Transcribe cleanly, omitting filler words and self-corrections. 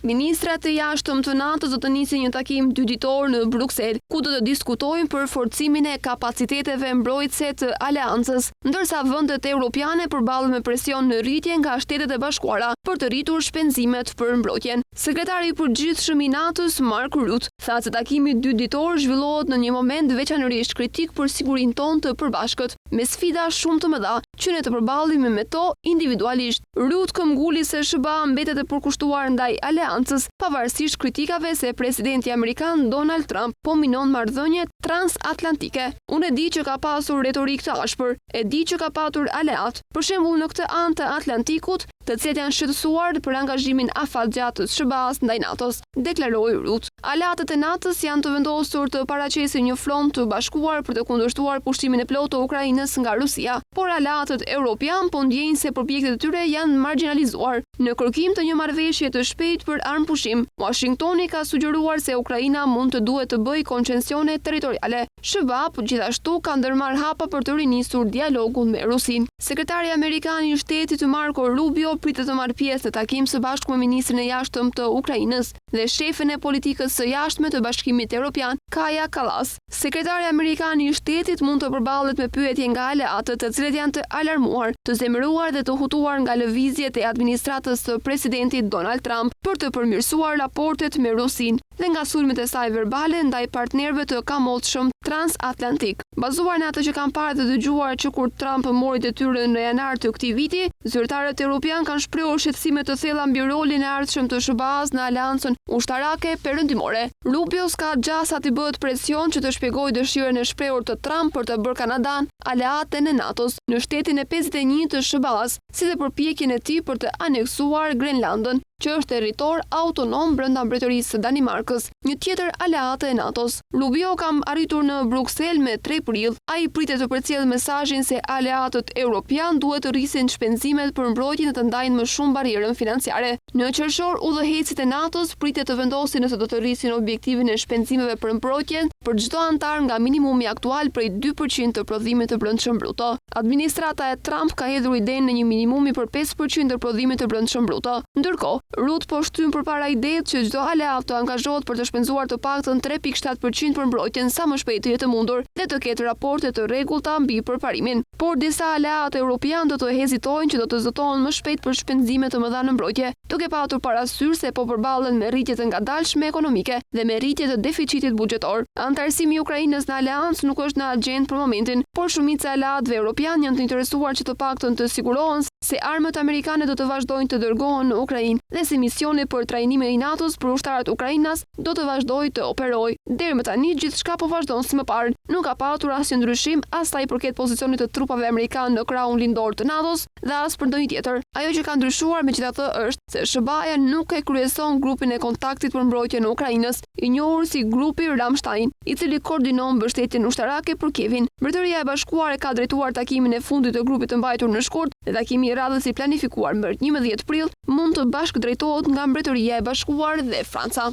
Ministrat e jashtëm të NATO-s do të nisin një takim 2 ditor në Bruksel, ku do të diskutojnë për forcimin e kapaciteteve mbrojtëse të aleancës, ndërsa vendet europiane përballen me presion në rritje nga Shtetet e Bashkuara për të rritur shpenzimet për mbrojtjen. Sekretari i përgjithshëm i NATO-s, Mark Rutte, tha se takimi 2 ditor zhvillohet në një moment veçanërisht kritik për sigurinë tonë të përbashkët, me sfida shumë të mëdha që ne të përballemi me to individualisht. Rutte këmbguli se SBA mbetet e përkushtuar ndaj aleancës, pavarësisht kritikave se presidenti amerikan Donald Trump po minon marrëdhëniet transatlantike. Unë e di që ka pasur retorikë të ashpër, e di që ka patur aleat, për shembull në këtë anë të Atlantikut, të cilët janë shqetësuar për angazhimin afatgjatë të SBA-s ndaj NATO-s, deklaroi Rutte. Aleatët e NATO-s janë të vendosur të paraqesin një front të bashkuar për të kundërshtuar pushtimin e plotë të Ukrainës nga Rusia, por aleatët europian po ndjejnë se projektet e tyre janë marginalizuar. Në kërkim të një marrëveshje të shpejtë për armëpushim, Washingtoni ka sugjeruar se Ukraina mund të duhet të bëjë koncesione territoriale. SBA po gjithashtu ka ndërmarrë hapa për të rinisur dialogun me Rusin. Sekretari amerikan i Shtetit Marco Rubio pritet të marrë pjesë në takim së bashku me ministrin e jashtëm të Ukrainës dhe shefin e politikës së jashtme të Bashkimit Evropian, Kaja Kallas. Sekretari amerikan i Shtetit mund të përballet me pyetje nga aleatët, të cilët janë të alarmuar, të zemëruar dhe të hutuar nga lëvizjet e administratës së presidentit Donald Trump për të përmirësuar raportet me Rusin dhe nga sulmet e saj verbale ndaj partnerëve të kamolshëm transatlantik. Bazuar në atë që kanë parë dhe dëgjuar që kur Trump mori detyrën në janar të këtij viti, zyrtarët europian kanë shprehur shqetësime të thella mbi rolin e ardhshëm të SBA-s në aleancën ushtarake perëndimore. Rubio ka gjasa të bëhet presion që të shpjegojë dëshirën e shprehur të Trump për të bërë Kanadan aleaten e NATO-s në shtetin e 51 të SBA-s, si dhe përpjekjen e tij për të aneksuar Grenlandën, që është territor autonom brenda mbretërisë së Danimarkës, një tjetër aleate e NATO-s. Rubio ka arritur në Bruksel me 3 prill. Ai pritet të përcjellë mesazhin se aleatët europian duhet të rrisin shpenzimet për mbrojtjen dhe të ndajnë më shumë barierën financiare. Në qershor, udhëheqësit e NATO-s pritet të vendosin nëse do të rrisin objektivin e shpenzimeve për mbrojtjen për çdo antar nga minimumi aktual prej 2% të prodhimit të brendshëm bruto. Administrata e Trump ka hedhur idenë në një minimumi për 5% të prodhimit të brendshëm bruto. Ndërkohë, Rutte po shtyn përpara idetë që çdo aleat të angazhohet për të shpenzuar të paktën 3.7% për mbrojtjen sa më shpejt të jetë mundur dhe të ketë raporte të rregullta mbi përparimin. Por disa aleatë europian do të hezitojnë që do të zotohen më shpejt për shpenzime të mëdha në mbrojtje, duke patur parasysh se po përballen me rritje të ngadalshme ekonomike dhe me rritje të deficitit buxhetor. Antarësimi i Ukrainës në aleancë nuk është në agjendë për momentin, por shumica e aleatëve europian janë të interesuar që të paktën të sigurohen se armët amerikane do të vazhdojnë të dërgohen në Ukrainë dhe se misioni për trajnimin e NATO-s për ushtarët ukrainas do të vazhdojë të operojë. Deri më tani gjithçka po vazhdon si më parë. Nuk ka patur asnjë ndryshim as sa i përket pozicionit të trupave amerikanë në krahun lindor të NATO-s dhe as për ndonjë tjetër. Ajo që ka ndryshuar megjithatë është se SBA-ja nuk e kryeson grupin e kontaktit për mbrojtje në Ukrainës, i njohur si grupi Ramstein, i cili koordinon mbështetjen ushtarake për Kievin. Mbretëria e Bashkuar ka drejtuar takimin e fundit të grupit të mbajtur në shkurt dhe takimi i radhës i planifikuar më 11 prill mund të bashkëdrejtohet nga Mbretëria e Bashkuar dhe Franca.